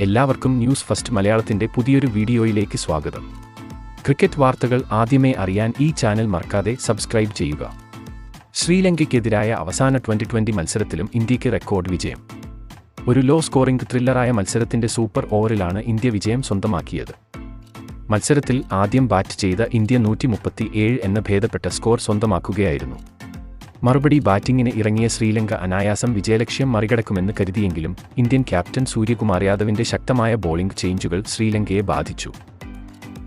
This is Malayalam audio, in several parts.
എല്ലാവർക്കും ന്യൂസ് ഫസ്റ്റ് മലയാളത്തിന്റെ പുതിയൊരു വീഡിയോയിലേക്ക് സ്വാഗതം. ക്രിക്കറ്റ് വാർത്തകൾ ആദ്യമേ അറിയാൻ ഈ ചാനൽ മറക്കാതെ സബ്സ്ക്രൈബ് ചെയ്യുക. ശ്രീലങ്കയ്ക്കെതിരായ അവസാന 2020 മത്സരത്തിലും ഇന്ത്യയ്ക്ക് റെക്കോർഡ് വിജയം. ഒരു ലോ സ്കോറിംഗ് ത്രില്ലറായ മത്സരത്തിന്റെ സൂപ്പർ ഓവറിലാണ് ഇന്ത്യ വിജയം സ്വന്തമാക്കിയത്. മത്സരത്തിൽ ആദ്യം ബാറ്റ് ചെയ്ത ഇന്ത്യ 137 എന്ന ഭേദപ്പെട്ട സ്കോർ സ്വന്തമാക്കുകയായിരുന്നു. മറുപടി ബാറ്റിംഗിന് ഇറങ്ങിയ ശ്രീലങ്ക അനായാസം വിജയലക്ഷ്യം മറികടക്കുമെന്ന് കരുതിയെങ്കിലും ഇന്ത്യൻ ക്യാപ്റ്റൻ സൂര്യകുമാർ യാദവിന്റെ ശക്തമായ ബോളിംഗ് ചേഞ്ചുകൾ ശ്രീലങ്കയെ ബാധിച്ചു.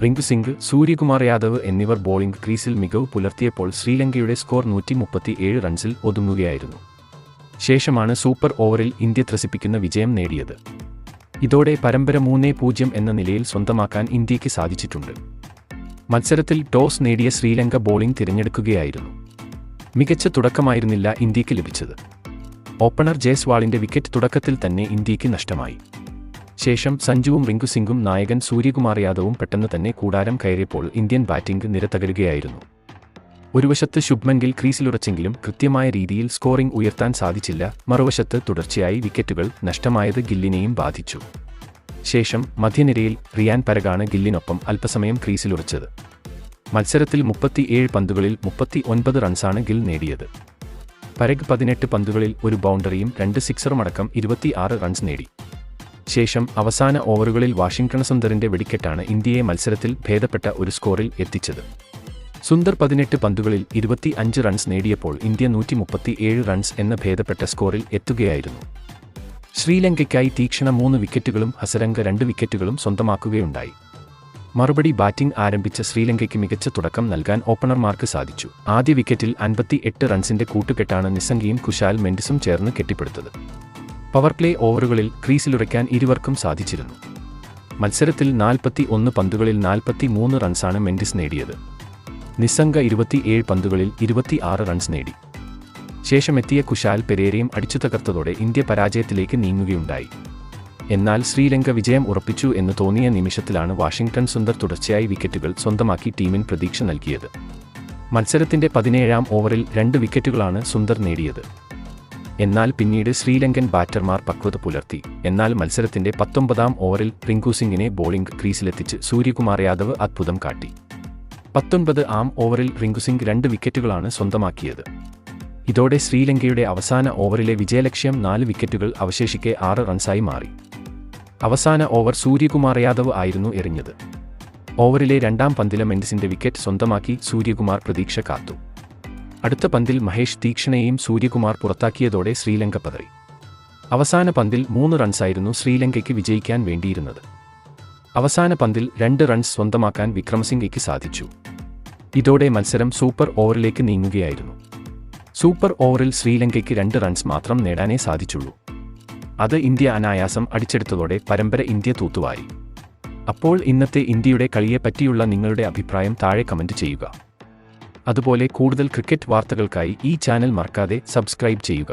റിങ്കു സിംഗ്, സൂര്യകുമാർ യാദവ് എന്നിവർ ബോളിംഗ് ക്രീസിൽ മികവ് പുലർത്തിയപ്പോൾ ശ്രീലങ്കയുടെ സ്കോർ 137 റൺസിൽ ഒതുങ്ങുകയായിരുന്നു. ശേഷമാണ് സൂപ്പർ ഓവറിൽ ഇന്ത്യ ത്രസിപ്പിക്കുന്ന വിജയം നേടിയത്. ഇതോടെ പരമ്പര 3-0 എന്ന നിലയിൽ സ്വന്തമാക്കാൻ ഇന്ത്യയ്ക്ക് സാധിച്ചിട്ടുണ്ട്. മത്സരത്തിൽ ടോസ് നേടിയ ശ്രീലങ്ക ബോളിംഗ് തിരഞ്ഞെടുക്കുകയായിരുന്നു. മികച്ച തുടക്കമായിരുന്നില്ല ഇന്ത്യയ്ക്ക് ലഭിച്ചത്. ഓപ്പണർ ജയ്സ്വാളിന്റെ വിക്കറ്റ് തുടക്കത്തിൽ തന്നെ ഇന്ത്യയ്ക്ക് നഷ്ടമായി. ശേഷം സഞ്ജുവും റിങ്കു സിംഗും നായകൻ സൂര്യകുമാർ യാദവും പെട്ടെന്ന് തന്നെ കൂടാരം കയറിയപ്പോൾ ഇന്ത്യൻ ബാറ്റിംഗ് നിര തകരുകയായിരുന്നു. ഒരു വശത്ത് ശുഭ്മൻ ഗിൽ ക്രീസിലുറച്ചെങ്കിലും കൃത്യമായ രീതിയിൽ സ്കോറിംഗ് ഉയർത്താൻ സാധിച്ചില്ല. മറുവശത്ത് തുടർച്ചയായി വിക്കറ്റുകൾ നഷ്ടമായത് ഗില്ലിനെയും ബാധിച്ചു. ശേഷം മധ്യനിരയിൽ റിയാൻ പരഗാണ് ഗില്ലിനൊപ്പം അല്പസമയം ക്രീസിലുറച്ചത്. മത്സരത്തിൽ 37 പന്തുകളിൽ 39 റൺസാണ് ഗിൽ നേടിയത്. പരഗ് 18 പന്തുകളിൽ ഒരു ബൗണ്ടറിയും 2 സിക്സറുമടക്കം 26 റൺസ് നേടി. ശേഷം അവസാന ഓവറുകളിൽ വാഷിംഗ്ടൺ സുന്ദറിന്റെ വെടിക്കെട്ടാണ് ഇന്ത്യയെ മത്സരത്തിൽ ഭേദപ്പെട്ട ഒരു സ്കോറിൽ എത്തിച്ചത്. സുന്ദർ 18 പന്തുകളിൽ 25 റൺസ് നേടിയപ്പോൾ ഇന്ത്യ 137 റൺസ് എന്ന ഭേദപ്പെട്ട സ്കോറിൽ എത്തുകയായിരുന്നു. ശ്രീലങ്കയ്ക്കായി തീക്ഷണ 3 വിക്കറ്റുകളും ഹസരംഗ 2 വിക്കറ്റുകളും സ്വന്തമാക്കുകയുണ്ടായി. മറുപടി ബാറ്റിംഗ് ആരംഭിച്ച ശ്രീലങ്കയ്ക്ക് മികച്ച തുടക്കം നൽകാൻ ഓപ്പണർമാർക്ക് സാധിച്ചു. ആദ്യ വിക്കറ്റിൽ 58 റൺസിന്റെ കൂട്ടുകെട്ടാണ് നിസംഗയും കുശാൽ മെൻഡിസും ചേർന്ന് കെട്ടിപ്പടുത്തത്. പവർ പ്ലേ ഓവറുകളിൽ ക്രീസിലുറയ്ക്കാൻ ഇരുവർക്കും സാധിച്ചിരുന്നു. മത്സരത്തിൽ 41 പന്തുകളിൽ 43 റൺസാണ് മെൻഡിസ് നേടിയത്. നിസംഗ 27 പന്തുകളിൽ 26 റൺസ് നേടി. ശേഷമെത്തിയ കുശാൽ പെരേരയും അടിച്ചു തകർത്തതോടെ ഇന്ത്യ പരാജയത്തിലേക്ക് നീങ്ങുകയുണ്ടായി. എന്നാൽ ശ്രീലങ്ക വിജയം ഉറപ്പിച്ചു എന്ന് തോന്നിയ നിമിഷത്തിലാണ് വാഷിംഗ്ടൺ സുന്ദർ തുടർച്ചയായി വിക്കറ്റുകൾ സ്വന്തമാക്കി ടീമിന് പ്രതീക്ഷ നൽകിയത്. മത്സരത്തിന്റെ 17ാം ഓവറിൽ 2 വിക്കറ്റുകളാണ് സുന്ദർ നേടിയത്. എന്നാൽ പിന്നീട് ശ്രീലങ്കൻ ബാറ്റർമാർ പക്വത പുലർത്തി. എന്നാൽ മത്സരത്തിന്റെ 19ാം ഓവറിൽ റിങ്കു സിംഗിനെ ബോളിംഗ് ക്രീസിലെത്തിച്ച് സൂര്യകുമാർ യാദവ് അത്ഭുതം കാട്ടി. 19ാം ഓവറിൽ റിങ്കു സിംഗ് 2 വിക്കറ്റുകളാണ് സ്വന്തമാക്കിയത്. ഇതോടെ ശ്രീലങ്കയുടെ അവസാന ഓവറിലെ വിജയലക്ഷ്യം 4 വിക്കറ്റുകൾ അവശേഷിക്കെ 6 റൺസായി മാറി. അവസാന ഓവർ സൂര്യകുമാർ യാദവ് ആയിരുന്നു എറിഞ്ഞത്. ഓവറിലെ 2ാം പന്തിലെ മെൻഡിസിന്റെ വിക്കറ്റ് സ്വന്തമാക്കി സൂര്യകുമാർ പ്രതീക്ഷ കാത്തു. അടുത്ത പന്തിൽ മഹേഷ് തീക്ഷണയെയും സൂര്യകുമാർ പുറത്താക്കിയതോടെ ശ്രീലങ്ക പതറി. അവസാന പന്തിൽ 3 റൺസായിരുന്നു ശ്രീലങ്കയ്ക്ക് വിജയിക്കാൻ വേണ്ടിയിരുന്നത്. അവസാന പന്തിൽ 2 റൺസ് സ്വന്തമാക്കാൻ വിക്രമസിംഗയ്ക്ക് സാധിച്ചു. ഇതോടെ മത്സരം സൂപ്പർ ഓവറിലേക്ക് നീങ്ങുകയായിരുന്നു. സൂപ്പർ ഓവറിൽ ശ്രീലങ്കയ്ക്ക് 2 റൺസ് മാത്രം നേടാനേ സാധിച്ചുള്ളൂ. അത് ഇന്ത്യ അനായാസം അടിച്ചെടുത്തതോടെ പരമ്പര ഇന്ത്യ തൂത്തുവാരി. അപ്പോൾ ഇന്നത്തെ ഇന്ത്യയുടെ കളിയെപ്പറ്റിയുള്ള നിങ്ങളുടെ അഭിപ്രായം താഴെ കമന്റ് ചെയ്യുക. അതുപോലെ കൂടുതൽ ക്രിക്കറ്റ് വാർത്തകൾക്കായി ഈ ചാനൽ മറക്കാതെ സബ്സ്ക്രൈബ് ചെയ്യുക.